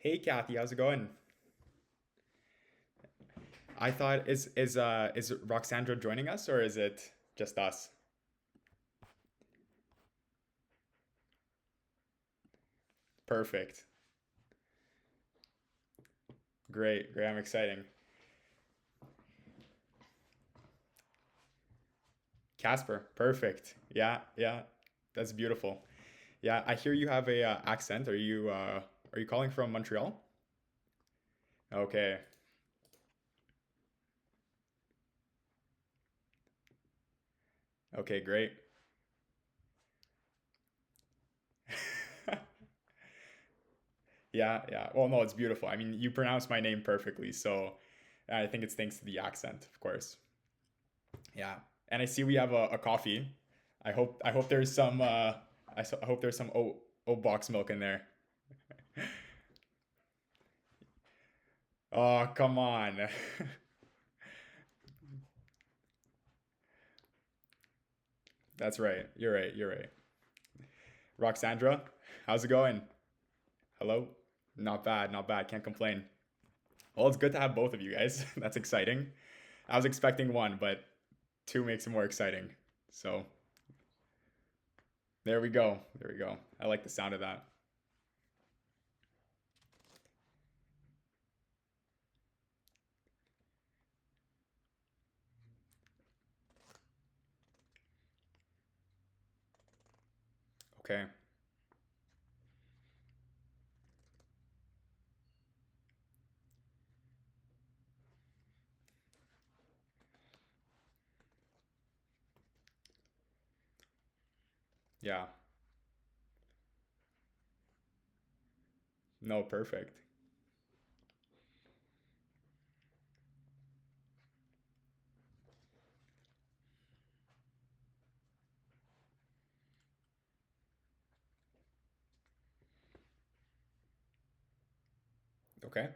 Hey Kathy, how's it going? I thought is Roxandra joining us or is it just us? Perfect. Great, great. I'm exciting. Casper, perfect. Yeah, yeah. That's beautiful. Yeah, I hear you have a accent. Are you calling from Montreal? Okay. Okay, great. Yeah, yeah. Well, no, it's beautiful. I mean, you pronounce my name perfectly, so I think it's thanks to the accent, of course. Yeah. And I see we have a coffee. I hope there's some I hope there's some oat box milk in there. Oh, come on. That's right. You're right. You're right. Roxandra, how's it going? Hello? Not bad, not bad. Can't complain. Well, it's good to have both of you guys. That's exciting. I was expecting one, but two makes it more exciting. So, there we go. There we go. I like the sound of that. Okay. Yeah. No, perfect. Okay.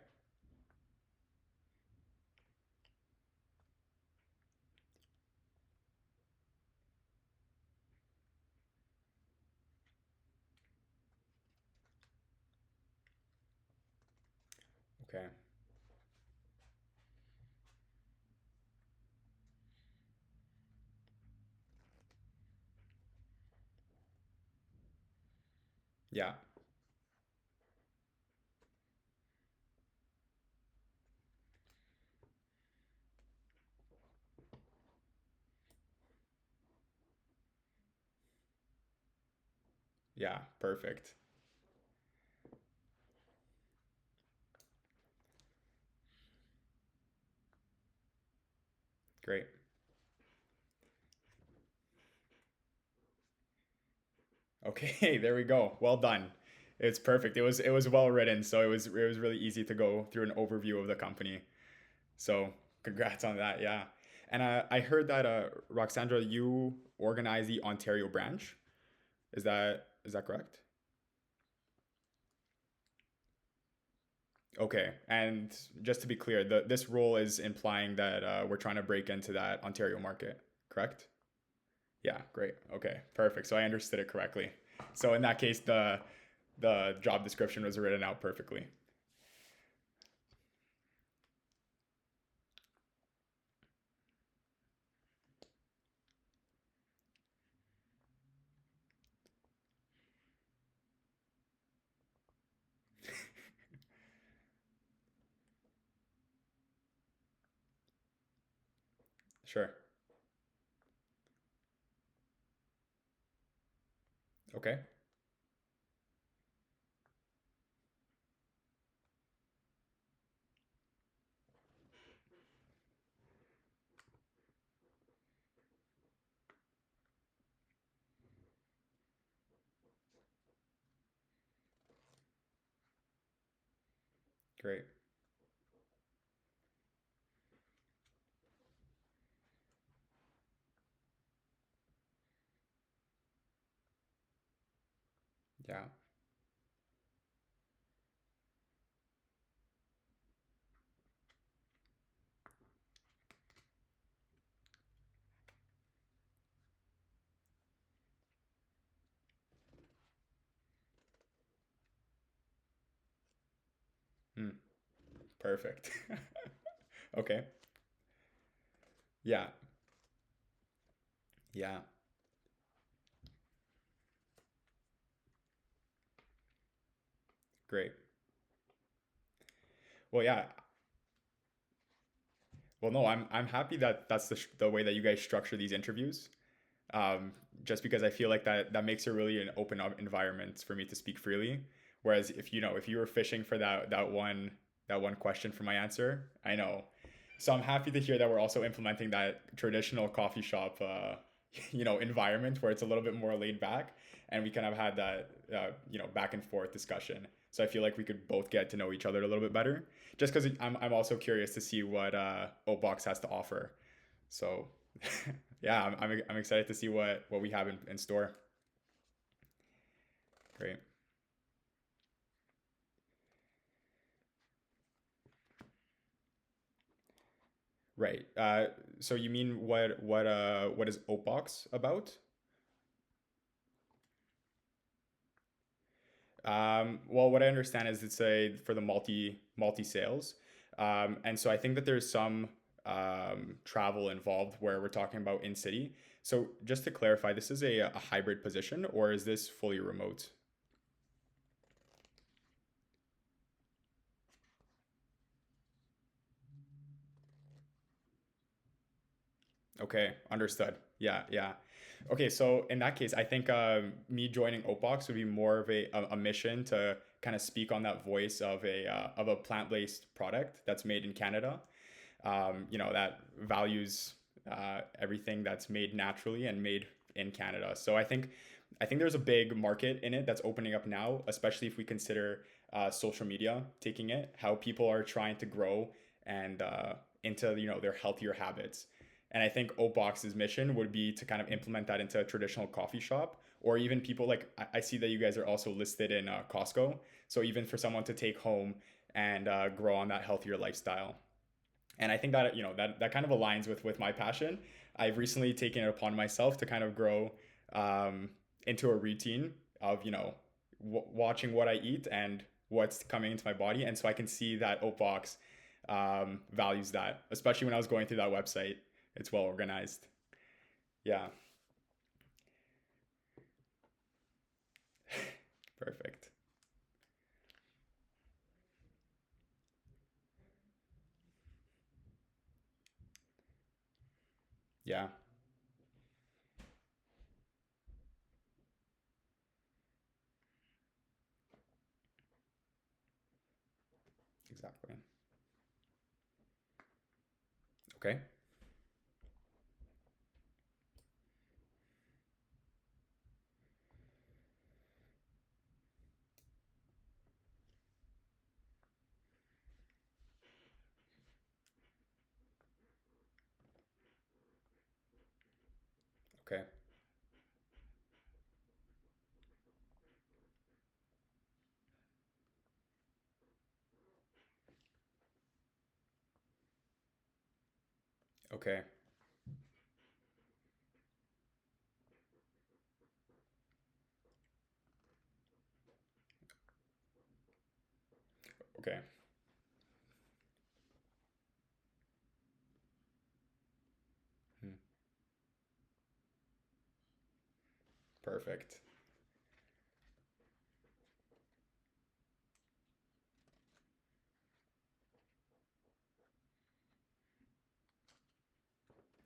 Okay. Yeah. Yeah. Perfect. Great. Okay, there we go. Well done. It's perfect. It was well written, so it was really easy to go through an overview of the company. So congrats on that. Yeah, and I heard that Roxandra, you organize the Ontario branch. Is that correct? Okay, and just to be clear, this role is implying that we're trying to break into that Ontario market, correct? Yeah, great. Okay, perfect. So I understood it correctly. So in that case, the job description was written out perfectly. Sure. Okay. Great. Yeah. Perfect. Okay. Yeah. Yeah. Great. Well, yeah. Well, no, I'm happy that that's the way that you guys structure these interviews. Um, just because I feel like that makes it really an open up environment for me to speak freely. Whereas if if you were fishing for that one question for my answer, I know. So I'm happy to hear that we're also implementing that traditional coffee shop, environment where it's a little bit more laid back, and we kind of had that, back and forth discussion. So I feel like we could both get to know each other a little bit better. Just because I'm also curious to see what Oatbox has to offer. So yeah, I'm excited to see what we have in store. Great. Right. So you mean what is Oatbox about? Well, what I understand is it's a for the multi sales, and so I think that there's some travel involved where we're talking about in city. So just to clarify, this is a hybrid position, or is this fully remote? Okay, understood. Yeah, yeah. Okay, so in that case, I think me joining Oatbox would be more of a mission to kind of speak on that voice of a plant-based product that's made in Canada. That values everything that's made naturally and made in Canada. So I think there's a big market in it that's opening up now, especially if we consider social media taking it, how people are trying to grow and into their healthier habits. And I think Oatbox's mission would be to kind of implement that into a traditional coffee shop, or even people like I see that you guys are also listed in Costco. So even for someone to take home and grow on that healthier lifestyle. And I think that that kind of aligns with my passion. I've recently taken it upon myself to kind of grow into a routine of watching what I eat and what's coming into my body, and so I can see that Oatbox values that, especially when I was going through that website. It's well organized. Yeah, perfect. Yeah, exactly. Okay, okay, okay, okay. Hmm. Perfect.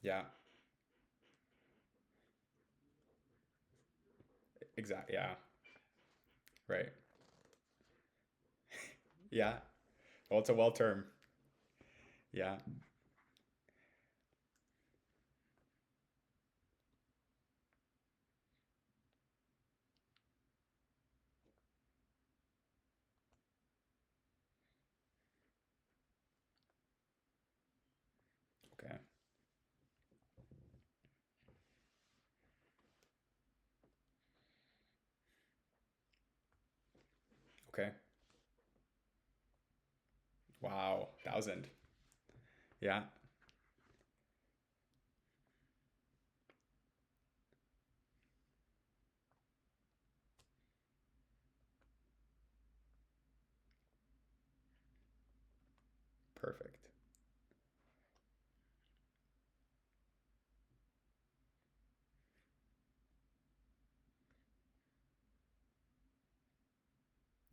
Yeah, exactly. Yeah, right. Yeah. Well, it's a well term. Yeah. Okay. Okay. Wow. 1,000. Yeah. Perfect.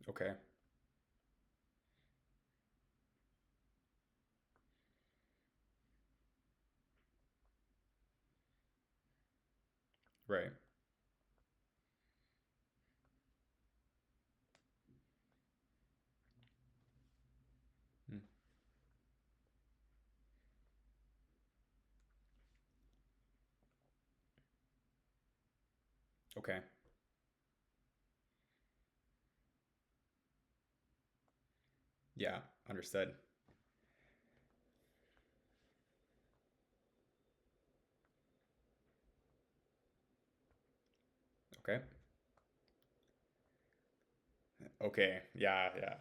Okay. Right. Mm. Okay. Yeah. Understood. Okay. Okay. Yeah. Yeah.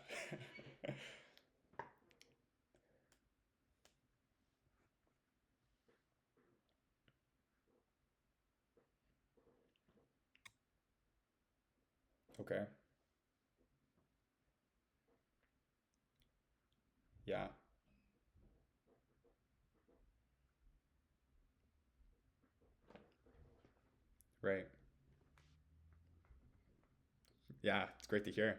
Okay. Yeah. Right. Yeah. It's great to hear.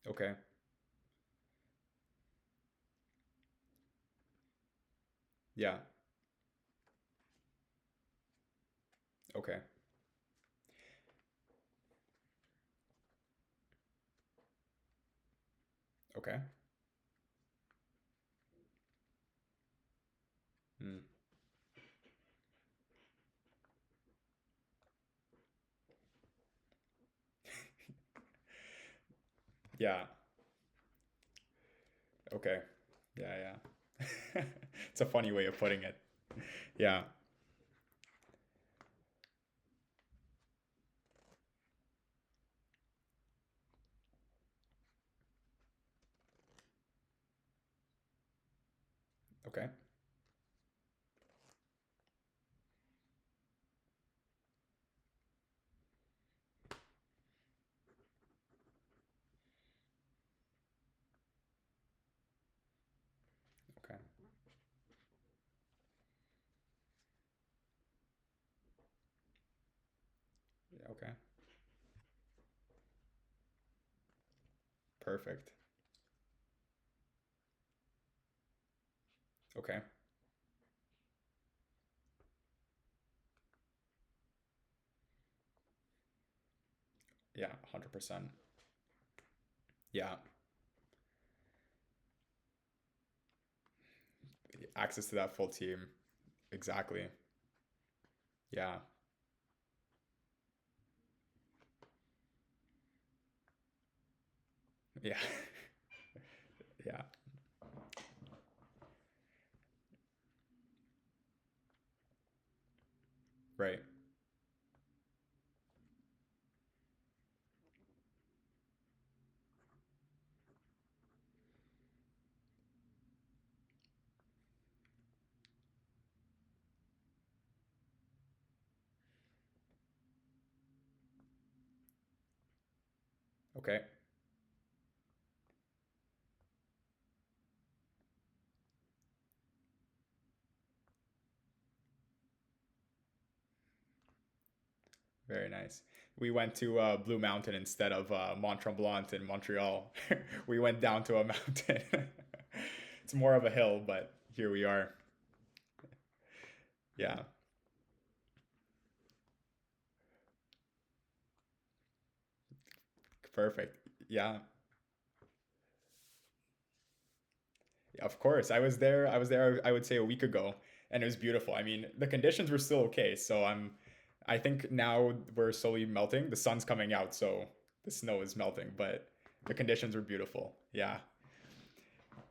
Okay. Yeah. Okay. Okay. Mm. Yeah. Okay. Yeah. Yeah. It's a funny way of putting it. Yeah. Okay. Okay. Yeah, okay. Perfect. Okay. Yeah. 100%. Yeah. Access to that full team. Exactly. Yeah. Yeah. Yeah. Right. Okay. Very nice. We went to Blue Mountain instead of Mont Tremblant in Montreal. We went down to a mountain. It's more of a hill, but here we are. Yeah. Perfect. Yeah. Of course. I was there I would say a week ago and it was beautiful. I mean, the conditions were still okay, so I think now we're slowly melting. The sun's coming out, so the snow is melting, but the conditions were beautiful. Yeah,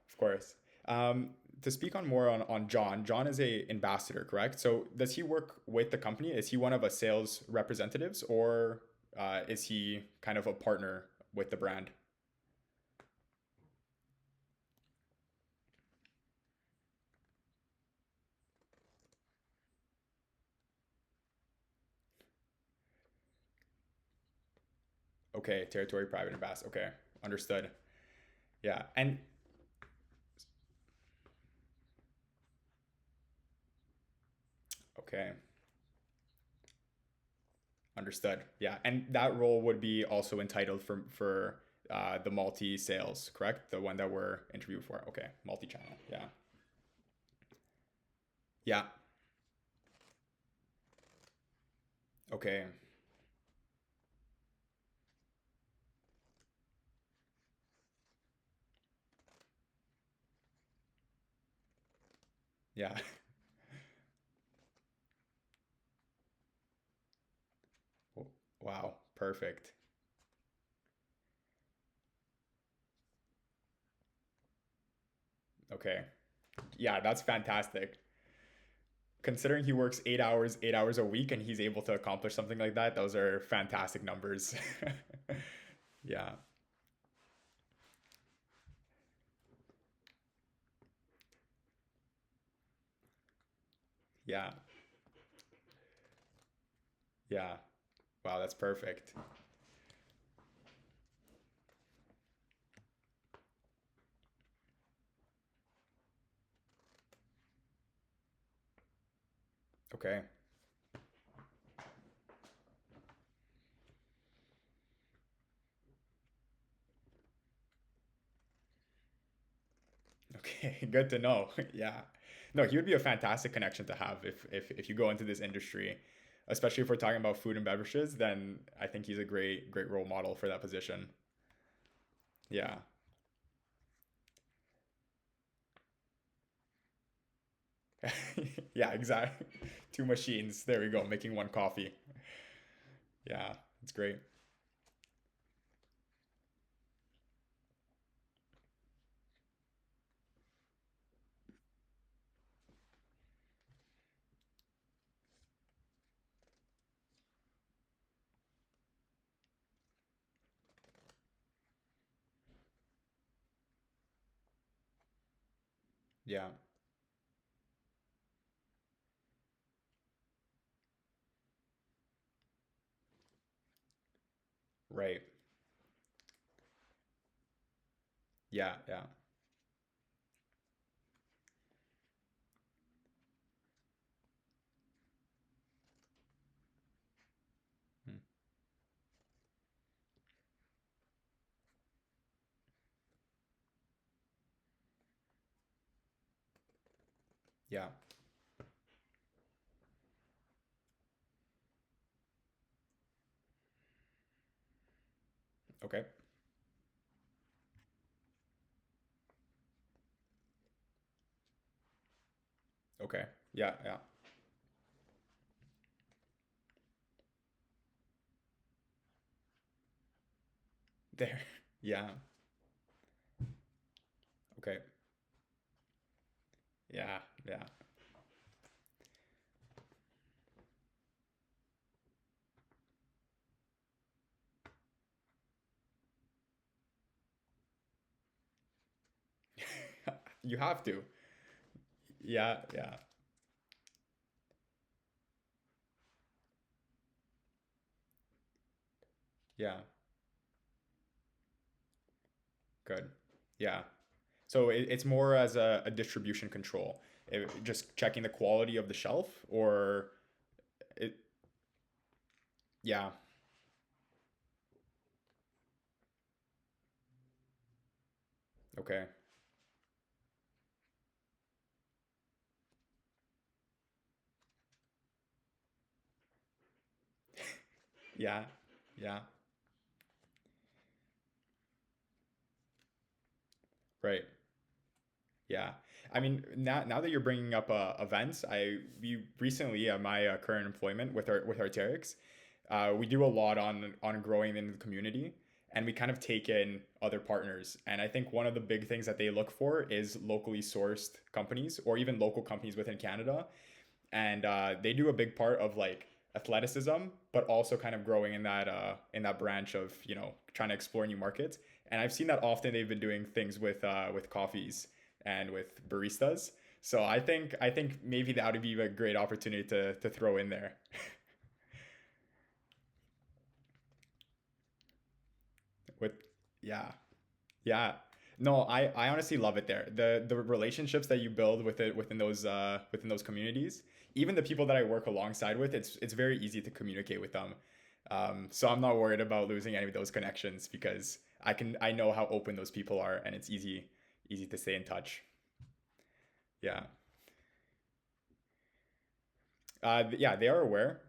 of course. Um, to speak on more on John, John is a ambassador, correct? So does he work with the company? Is he one of a sales representatives or is he kind of a partner with the brand? Okay, territory, private, and vast. Okay, understood. Yeah, and okay, understood. Yeah, and that role would be also entitled for the multi sales, correct? The one that we're interviewed for. Okay, multi channel. Yeah, yeah. Okay, yeah. Wow, perfect. Okay, yeah, that's fantastic. Considering he works 8 hours a week, and he's able to accomplish something like that, those are fantastic numbers. Yeah, yeah, yeah. Wow, that's perfect. Okay, okay, good to know. Yeah, no, he would be a fantastic connection to have if you go into this industry, especially if we're talking about food and beverages. Then I think he's a great role model for that position. Yeah, yeah, exactly. Two machines. There we go, making one coffee. Yeah, it's great. Yeah, right. Yeah, yeah. Hmm. Yeah. Okay. Okay. Yeah, yeah. There. Yeah. Okay. Yeah, yeah. You have to. Yeah, yeah. Yeah. Good. Yeah. So it's more as a distribution control. Just checking the quality of the shelf, or it, yeah. Okay. Yeah. Yeah. Right. Yeah. I mean, now that you're bringing up events, we recently my current employment with Arterix, we do a lot on growing in the community, and we kind of take in other partners. And I think one of the big things that they look for is locally sourced companies, or even local companies within Canada, and they do a big part of like athleticism, but also kind of growing in that branch of trying to explore new markets. And I've seen that often they've been doing things with coffees and with baristas. So I think maybe that would be a great opportunity to throw in there. with yeah. Yeah. No, I honestly love it there. The relationships that you build with it within those communities, even the people that I work alongside with, it's very easy to communicate with them. So I'm not worried about losing any of those connections because I know how open those people are and it's easy to stay in touch. Yeah. Yeah, they are aware.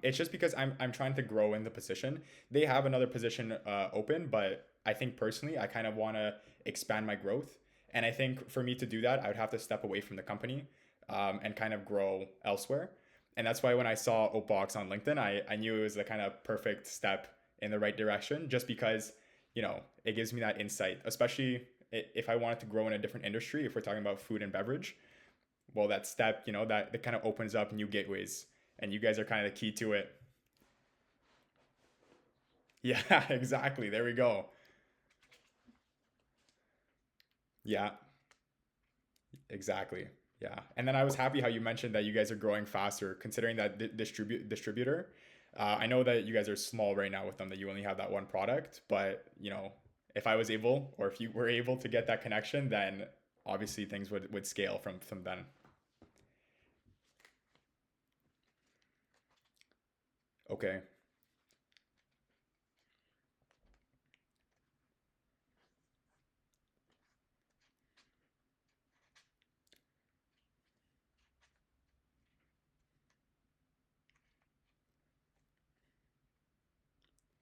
It's just because I'm trying to grow in the position. They have another position open, but I think personally, I kind of want to expand my growth. And I think for me to do that, I would have to step away from the company and kind of grow elsewhere. And that's why when I saw Oatbox on LinkedIn, I knew it was the kind of perfect step in the right direction, just because it gives me that insight, especially if I wanted to grow in a different industry. If we're talking about food and beverage, well, that step, that kind of opens up new gateways, and you guys are kind of the key to it. Yeah, exactly. There we go. Yeah, exactly. Yeah, and then I was happy how you mentioned that you guys are growing faster, considering that distributor. I know that you guys are small right now with them; that you only have that one product. But if I was able, or if you were able to get that connection, then obviously things would scale from then. Okay.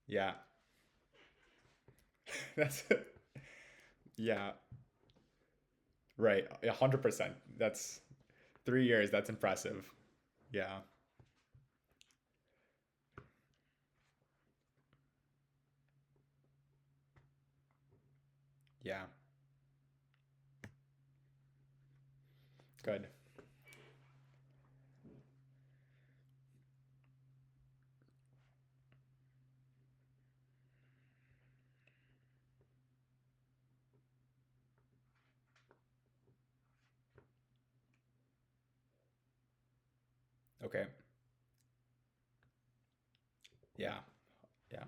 Yeah. That's yeah. Right. 100%. That's 3 years. That's impressive. Yeah. Yeah. Good. Okay. Yeah. Yeah.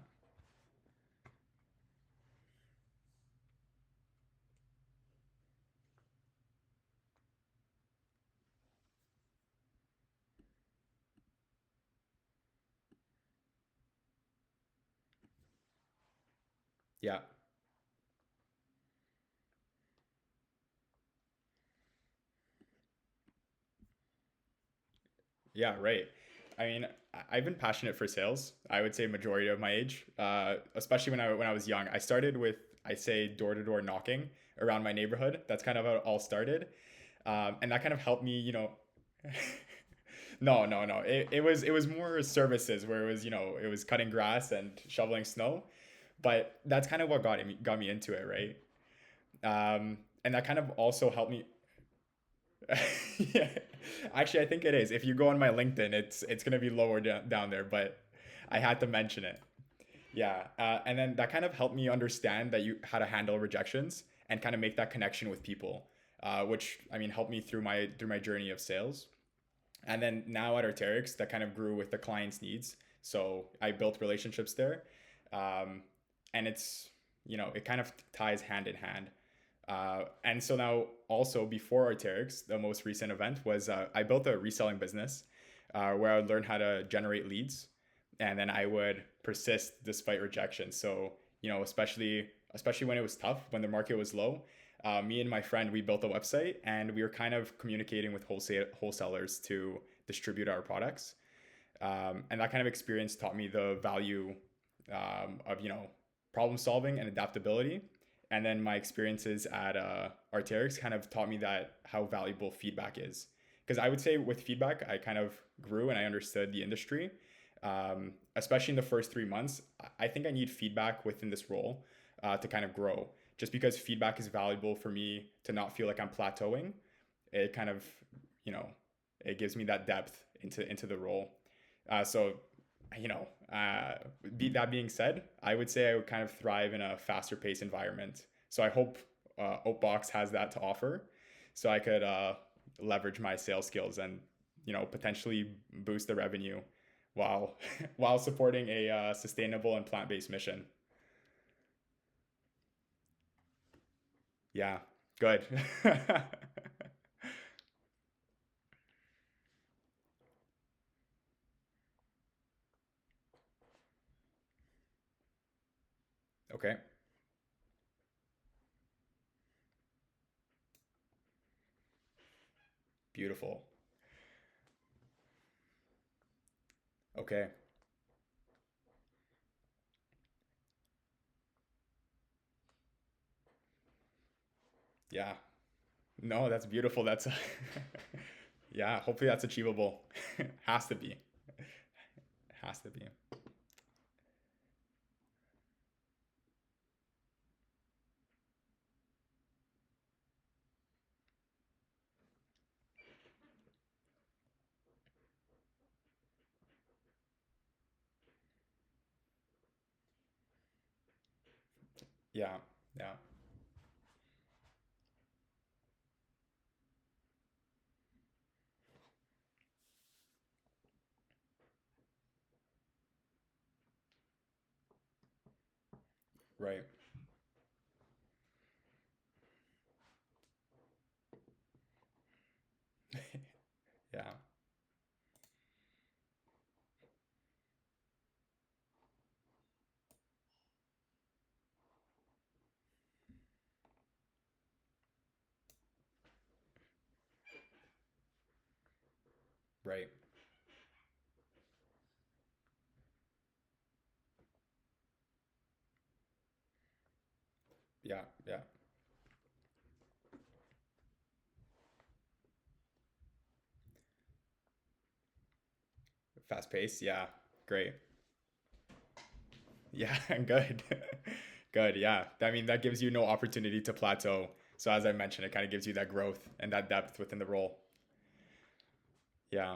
Yeah. Yeah. Right. I mean, I've been passionate for sales. I would say majority of my age, especially when I was young. I started with, I say, door to door knocking around my neighborhood. That's kind of how it all started, and that kind of helped me. No, no, no. It was more services where it was cutting grass and shoveling snow, but that's kind of what got me into it, right? And that kind of also helped me. Yeah, actually, I think it is. If you go on my LinkedIn, it's gonna be lower down there, but I had to mention it. Yeah, and then that kind of helped me understand that you how to handle rejections and kind of make that connection with people, which I mean helped me through my journey of sales. And then now at Arterix, that kind of grew with the client's needs. So I built relationships there, um, and it kind of ties hand in hand. And so now, also before Arterix, the most recent event was I built a reselling business where I would learn how to generate leads, and then I would persist despite rejection. So especially when it was tough, when the market was low, me and my friend we built a website, and we were kind of communicating with wholesalers to distribute our products. And that kind of experience taught me the value of problem solving and adaptability. And then my experiences at Arterix kind of taught me that how valuable feedback is. Because I would say with feedback, I kind of grew and I understood the industry, especially in the first 3 months. I think I need feedback within this role to kind of grow. Just because feedback is valuable for me to not feel like I'm plateauing, it kind of, you know, it gives me that depth into the role. So, you know, uh, that being said, I would say I would kind of thrive in a faster paced environment. So I hope Oatbox has that to offer, so I could leverage my sales skills and potentially boost the revenue while while supporting a sustainable and plant based mission. Yeah. Good. Okay. Beautiful. Okay. Yeah. No, that's beautiful. That's yeah, hopefully that's achievable. Has to be. Has to be. Yeah. Yeah. Right. Yeah. Right. Yeah. Yeah. Fast pace. Yeah. Great. Yeah. Good. Good. Yeah. I mean, that gives you no opportunity to plateau. So as I mentioned, it kind of gives you that growth and that depth within the role. Yeah.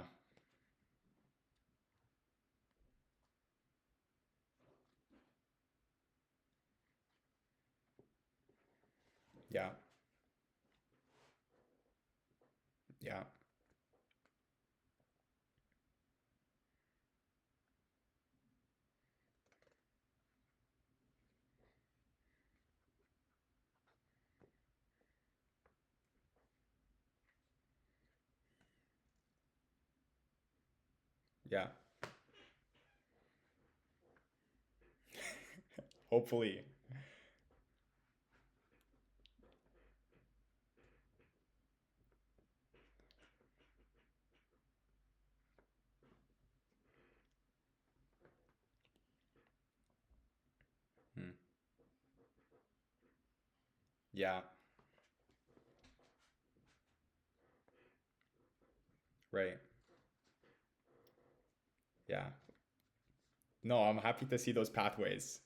Yeah. Yeah. Yeah. Hopefully. Hmm. Yeah. Right. Yeah. No, I'm happy to see those pathways.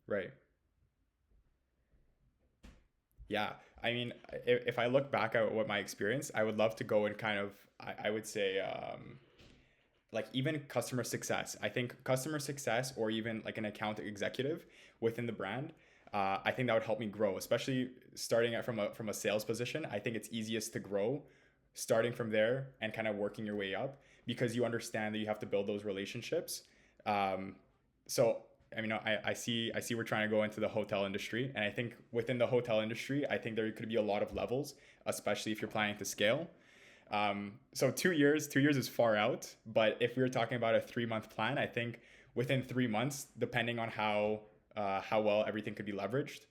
Right. Yeah. I mean, if I look back at what my experience, I would love to go and kind of, I would say, like even customer success. I think customer success or even like an account executive within the brand. I think that would help me grow, especially starting out from a sales position. I think it's easiest to grow starting from there and kind of working your way up because you understand that you have to build those relationships. Um, so I mean, I see we're trying to go into the hotel industry, and I think within the hotel industry, I think there could be a lot of levels, especially if you're planning to scale. So 2 years, 2 years is far out. But if we were talking about a 3 month plan, I think within 3 months, depending on how well everything could be leveraged,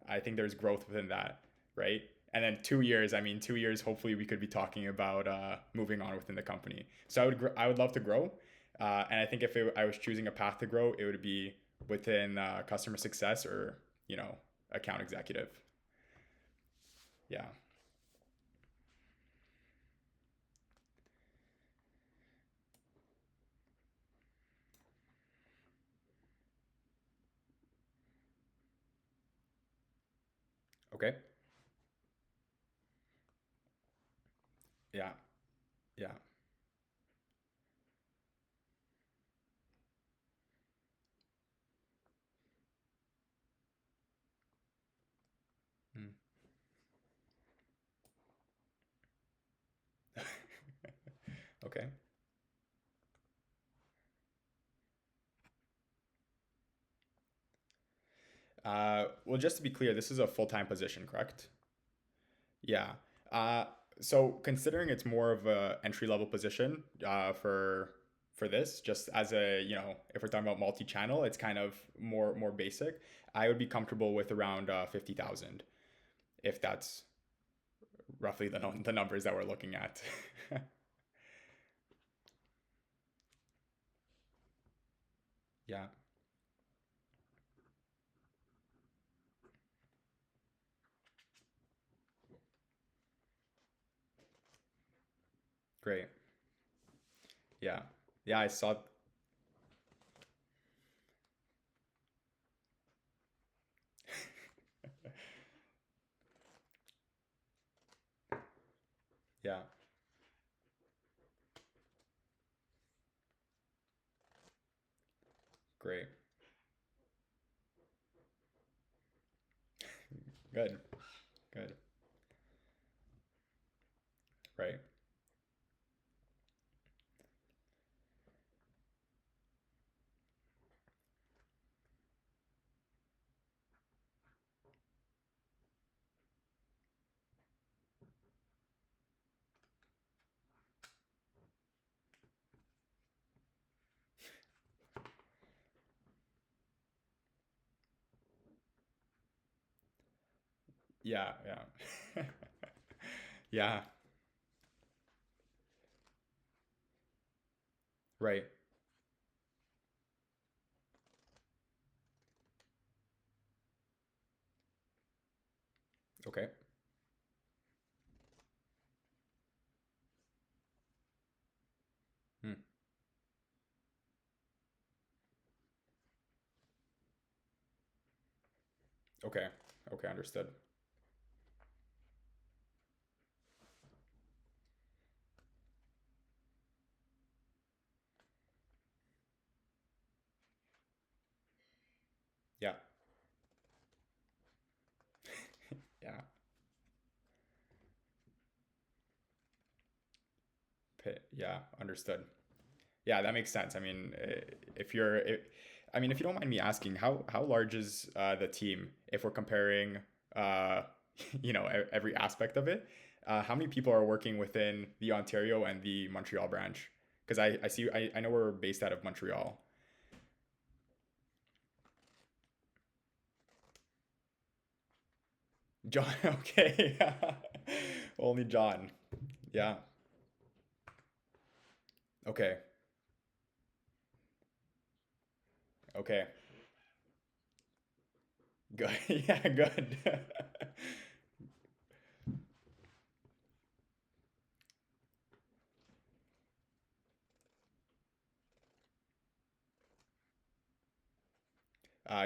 I think there's growth within that, right? And then 2 years, I mean, 2 years, hopefully we could be talking about moving on within the company. So I would love to grow, and I think if I was choosing a path to grow, it would be within customer success or account executive. Yeah. Okay. Yeah. Yeah. Mm. Well, just to be clear, this is a full-time position, correct? Yeah. Uh, so considering it's more of a entry-level position for this, just as a, if we're talking about multi-channel, it's kind of more basic. I would be comfortable with around 50,000, if that's roughly the numbers that we're looking at. Yeah, great. Yeah. Yeah, I saw. Yeah, great. Good. Good. Right. Yeah, yeah. Yeah, right. Okay. Hmm. Okay. Okay, understood. Yeah. Yeah. Yeah, understood. Yeah, that makes sense. I mean, if you're, I mean, if you don't mind me asking, how large is the team if we're comparing, uh, every aspect of it? How many people are working within the Ontario and the Montreal branch? Because I know we're based out of Montreal. John, okay. Only John. Yeah. Okay. Okay. Good. Yeah, good.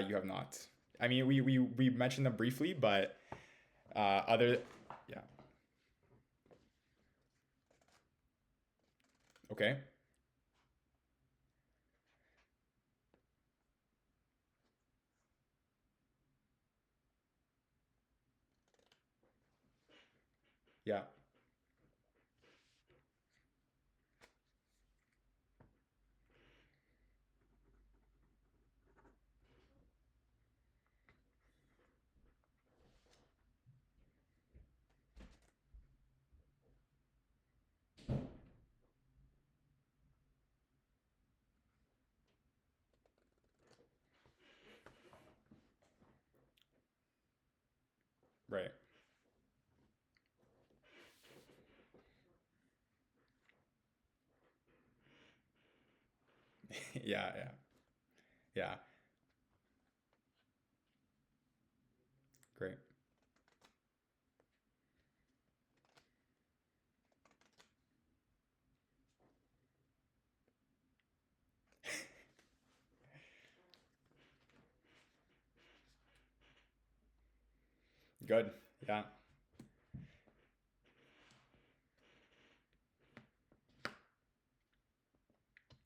You have not. I mean, we mentioned them briefly, but other, yeah. Okay. Yeah. Right. Yeah. Yeah. Yeah. Great. Good. Yeah.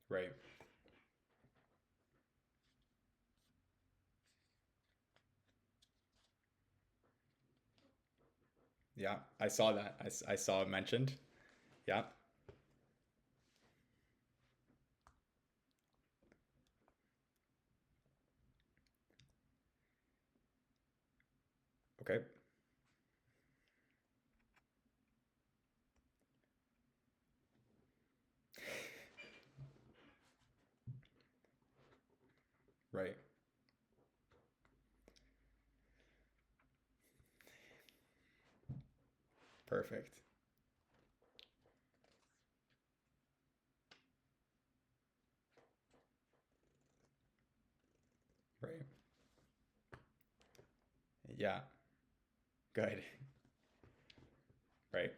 Right. Yeah. I saw that. I saw it mentioned. Yeah. Perfect. Right. Yeah. Good. Right.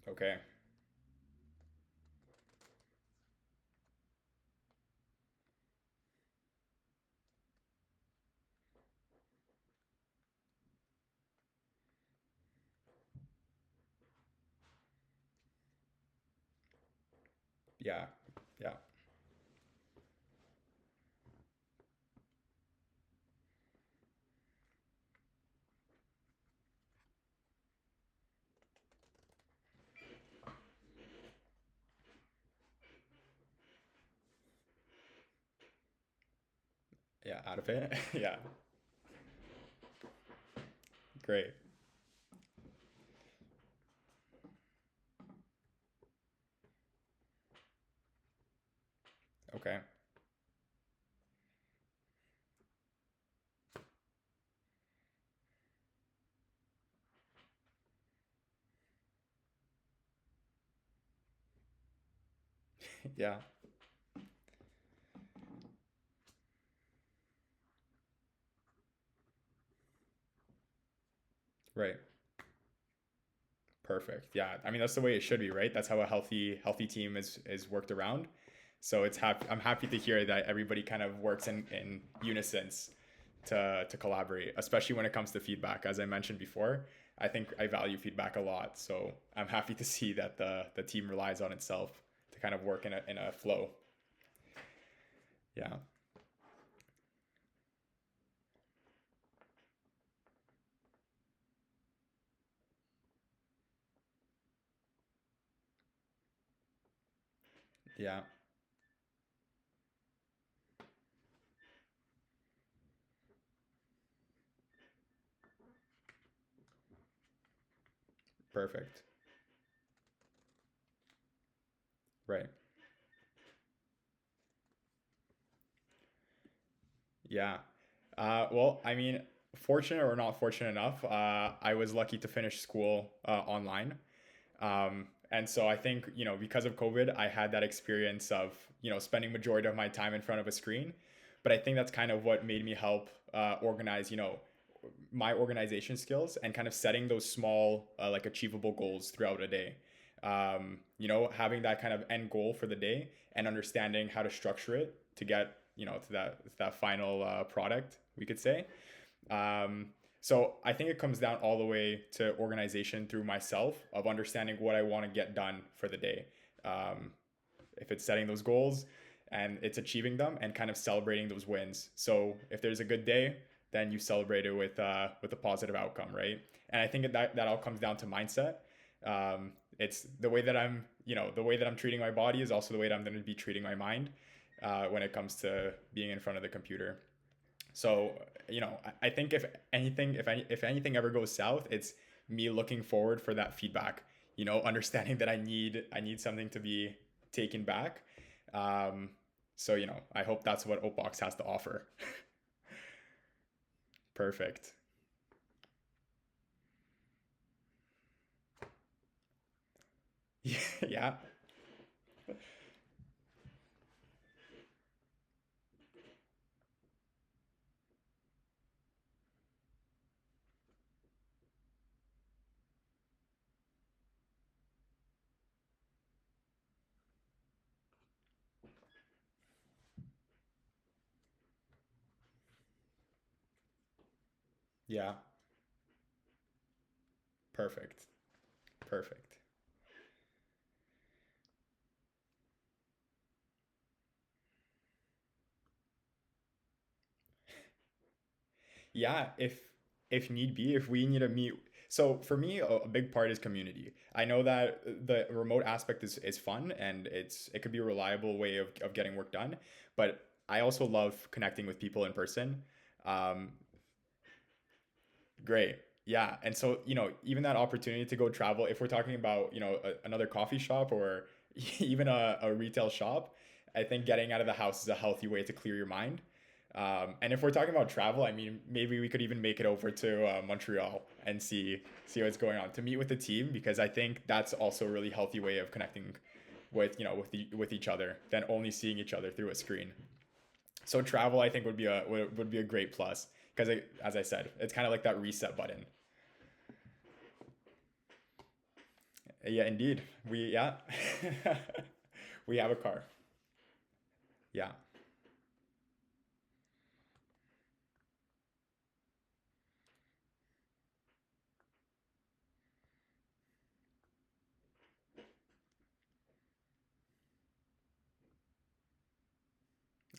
Okay. Yeah. Yeah. Yeah. Out of it. Yeah. Great. Okay. Yeah. Right. Perfect. Yeah. I mean, that's the way it should be, right? That's how a healthy team is worked around. So I'm happy to hear that everybody kind of works in unison to collaborate, especially when it comes to feedback. As I mentioned before, I think I value feedback a lot. So I'm happy to see that the team relies on itself to kind of work in a flow. Yeah. Yeah. Perfect. Right. Yeah. Well, I mean, fortunate or not fortunate enough, I was lucky to finish school online. And so I think, because of COVID, I had that experience of, spending majority of my time in front of a screen. But I think that's kind of what made me help organize, my organization skills and kind of setting those small, like achievable goals throughout a day. Having that kind of end goal for the day and understanding how to structure it to get, to that final product, we could say. Um, so I think it comes down all the way to organization through myself of understanding what I want to get done for the day. Um, if it's setting those goals and it's achieving them and kind of celebrating those wins. So if there's a good day, then you celebrate it with a positive outcome, right? And I think that all comes down to mindset. It's the way that I'm treating my body is also the way that I'm going to be treating my mind when it comes to being in front of the computer. So, I think if anything ever goes south, it's me looking forward for that feedback. Understanding that I need something to be taken back. Um, so, I hope that's what Oatbox has to offer. Perfect. Yeah. Yeah. Perfect. Perfect. Yeah, if need be, if we need to meet. So for me, a big part is community. I know that the remote aspect is fun and it could be a reliable way of getting work done, but I also love connecting with people in person. Um, Great. Yeah. And so, even that opportunity to go travel, if we're talking about, another coffee shop or even a retail shop, I think getting out of the house is a healthy way to clear your mind. And if we're talking about travel, I mean, maybe we could even make it over to Montreal and see what's going on to meet with the team, because I think that's also a really healthy way of connecting with with each other than only seeing each other through a screen. So travel, I think, would be a great plus, because as I said, it's kind of like that reset button. Yeah, indeed. Yeah, we have a car. Yeah.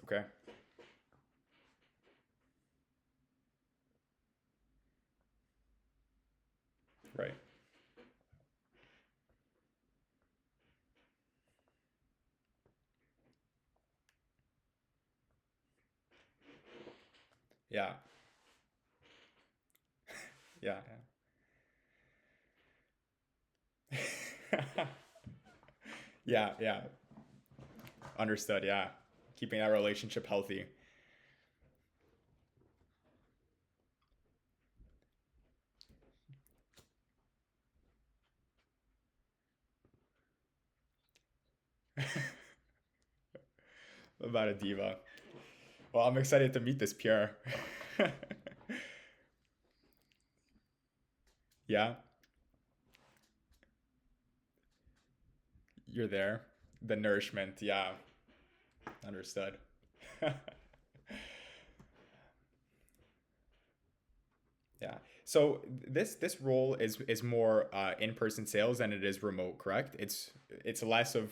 Okay. Right. Yeah. Yeah. Yeah. Yeah. Yeah. Understood. Yeah. Keeping that relationship healthy. About a diva. Well, I'm excited to meet this Pierre. Yeah. You're there. The nourishment. Yeah. Understood. Yeah. So this role is more in-person sales than it is remote, correct? It's less of,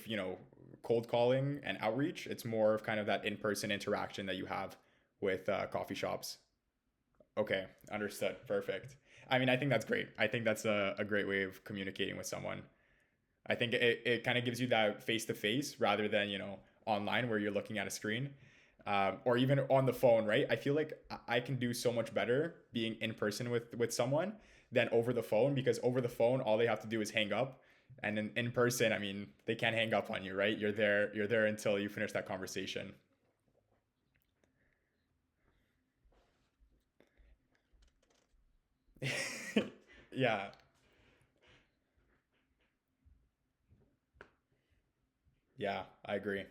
cold calling and outreach. It's more of kind of that in-person interaction that you have with coffee shops. Okay, understood. Perfect. I mean, I think that's great. I think that's a great way of communicating with someone. I think it kind of gives you that face to face rather than, online where you're looking at a screen, or even on the phone, right? I feel like I can do so much better being in person with someone than over the phone, because over the phone, all they have to do is hang up. And in person, I mean, they can't hang up on you, right? You're there until you finish that conversation. Yeah, yeah, I agree.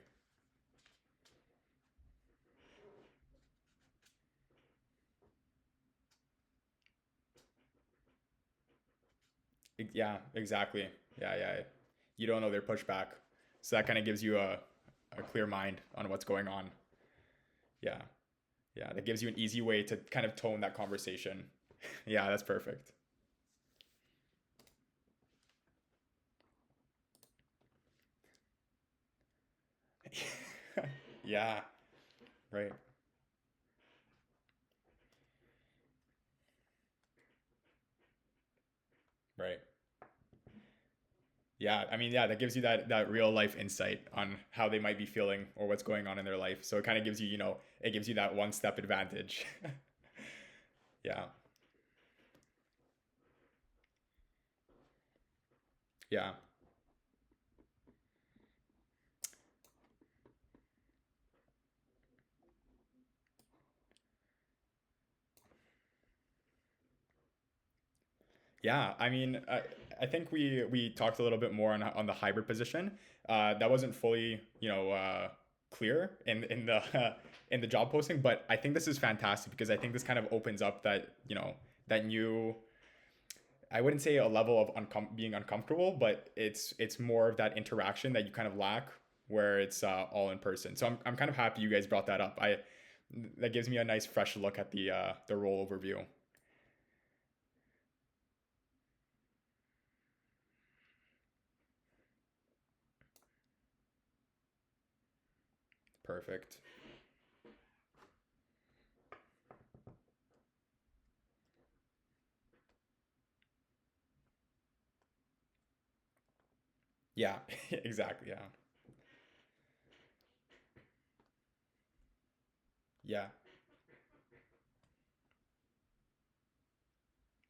Yeah, exactly. Yeah, yeah. You don't know their pushback. So that kind of gives you a clear mind on what's going on. Yeah. Yeah. That gives you an easy way to kind of tone that conversation. Yeah, that's perfect. Yeah. Right. Right. Yeah. I mean, yeah, that gives you that real life insight on how they might be feeling or what's going on in their life. So it kind of gives you, it gives you that one step advantage. Yeah. Yeah. Yeah, I mean, I think we talked a little bit more on the hybrid position. That wasn't fully, clear in the in the job posting, but I think this is fantastic because I think this kind of opens up that, that new. I wouldn't say a level of being uncomfortable, but it's more of that interaction that you kind of lack where it's all in person. So I'm kind of happy you guys brought that up. I That gives me a nice fresh look at the role overview. Perfect. Yeah, exactly. Yeah. Yeah.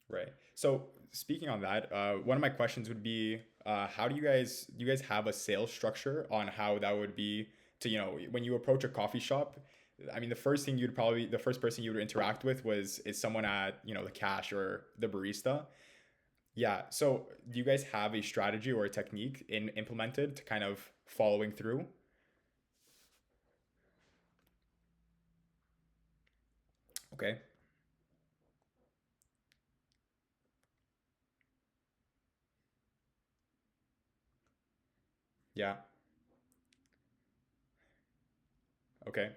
Right. So speaking on that, one of my questions would be, how do you guys have a sales structure on how that would be to, when you approach a coffee shop, I mean, the first person you would interact with is someone at, the cash or the barista. Yeah. So do you guys have a strategy or a technique implemented to kind of following through? Okay. Yeah. Okay.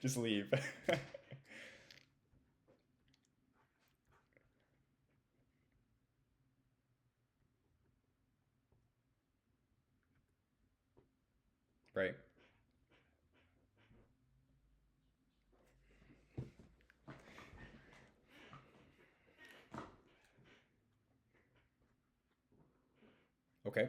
Just leave. Right. Okay.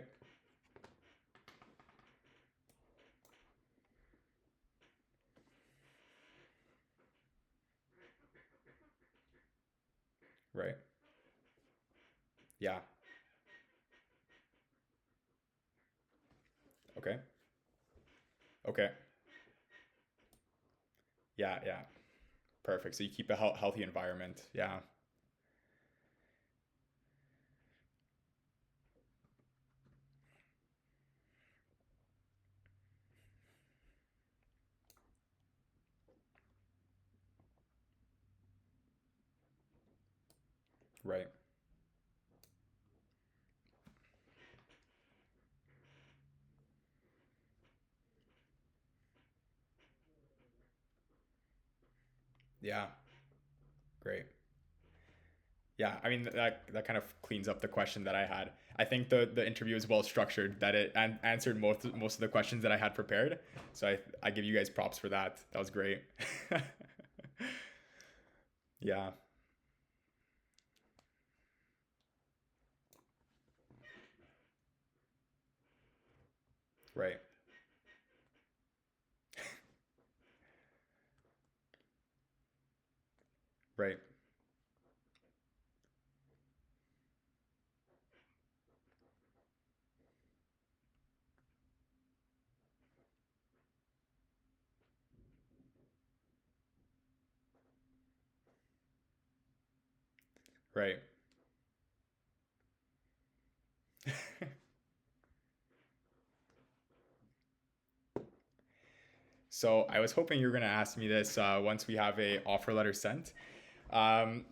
Right. Yeah. Okay. Okay. Yeah. Yeah. Perfect. So you keep a healthy environment. Yeah. Right. Yeah. Great. Yeah, I mean that kind of cleans up the question that I had. I think the interview is well structured, that it answered most of the questions that I had prepared. So I give you guys props for that. That was great. Yeah, right. Right. Right. So I was hoping you were gonna ask me this once we have a offer letter sent. Um,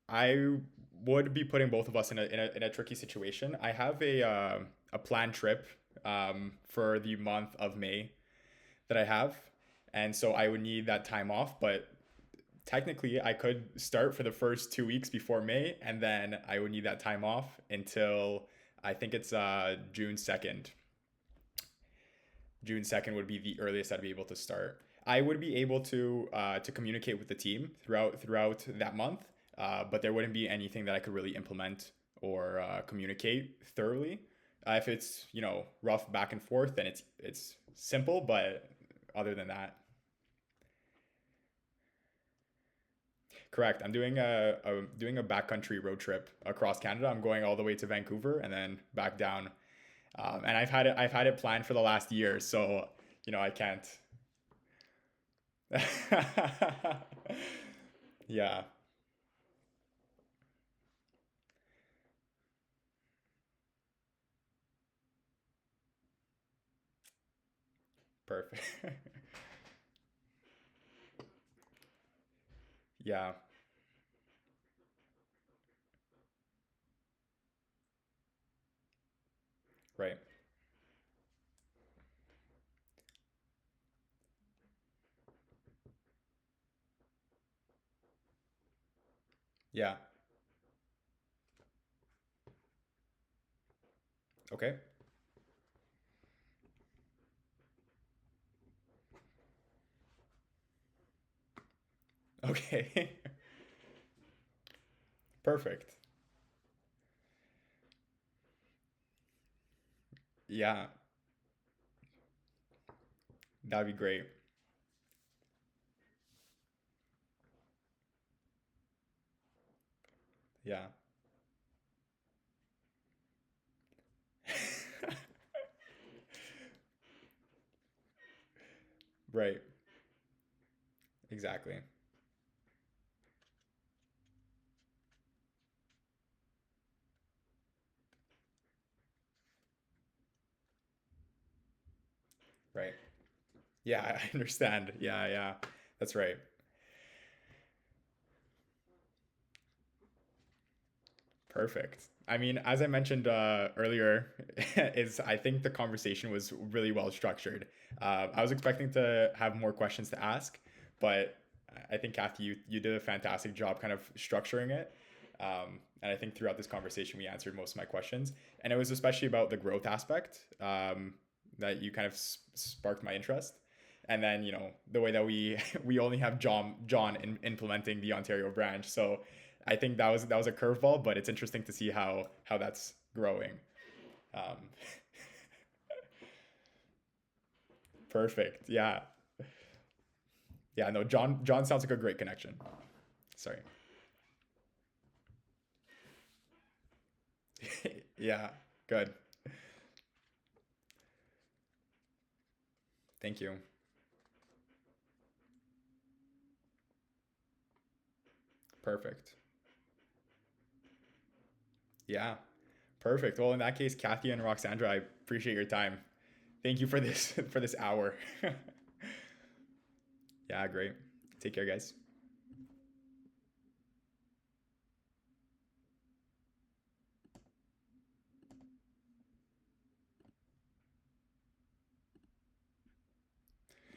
I would be putting both of us in a tricky situation. I have a planned trip for the month of May that I have, and so I would need that time off. But technically, I could start for the first 2 weeks before May, and then I would need that time off until I think it's June 2nd. June 2nd would be the earliest I'd be able to start. I would be able to communicate with the team throughout that month, but there wouldn't be anything that I could really implement or communicate thoroughly. If it's rough back and forth, then it's simple. But other than that, correct. I'm doing a backcountry road trip across Canada. I'm going all the way to Vancouver and then back down. And I've had it planned for the last year, so I can't. Yeah, perfect. Yeah, right. Yeah. Okay. Okay. Perfect. Yeah, that'd be great. Yeah. Right. Exactly. Right. Yeah, I understand. Yeah, yeah. That's right. Perfect. I mean, as I mentioned earlier, is I think the conversation was really well structured. I was expecting to have more questions to ask, but I think Kathy, you did a fantastic job kind of structuring it. And I think throughout this conversation, we answered most of my questions, and it was especially about the growth aspect that you kind of sparked my interest. And then the way that we we only have John implementing the Ontario branch, so I think that was a curveball, but it's interesting to see how that's growing. Um, Perfect. Yeah. Yeah. No, John sounds like a great connection. Sorry. Yeah. Good. Thank you. Perfect. Yeah. Perfect. Well, in that case, Kathy and Roxandra, I appreciate your time. Thank you for this for this hour. Yeah. Great. Take care, guys.